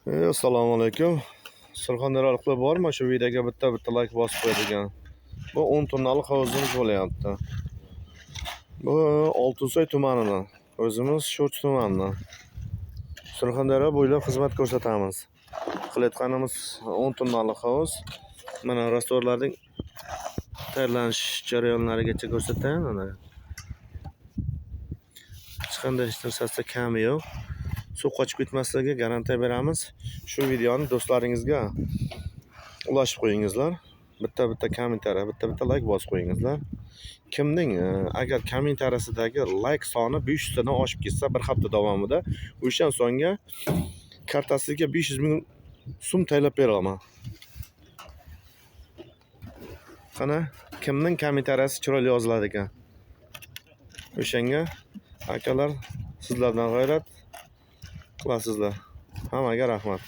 Assalomu alaykum. Surxondaryoliklar bormi? Shu videoga bitta like bosib qo'yadigan. Bu 10 tonnalik hovuzimiz bo'lyapti. Bu Oltinsoy tumanidan. O'zimiz Sho'rchi tumanidan. Surxondaryo bo'ylab xizmat ko'rsatamiz. Qilayotganimiz 10 tonnalik hovuz. Mana rastorlarning tayyorlanish jarayonlarigacha ko'rsataman. Mana hech qanday narsasida kami yo'q. Suv qochib ketmasligiga garantiya beramiz. Shu videoni do'stlaringizga ulashib qo'yingizlar. Bitta kommentariya, bitta like bosib qo'yingizlar. Kimning agar kommentariyasidagi like soni 500 tadan oshib ketsa bir hafta davomida o'sha songa kartasiga 500 ming so'm tayyorlab beraman. Qani kimning kommentariyasi chiroyli yoziladi ekan? O'shanga akalar sizlardan g'ayrat qilasizlar. Hammaga rahmat.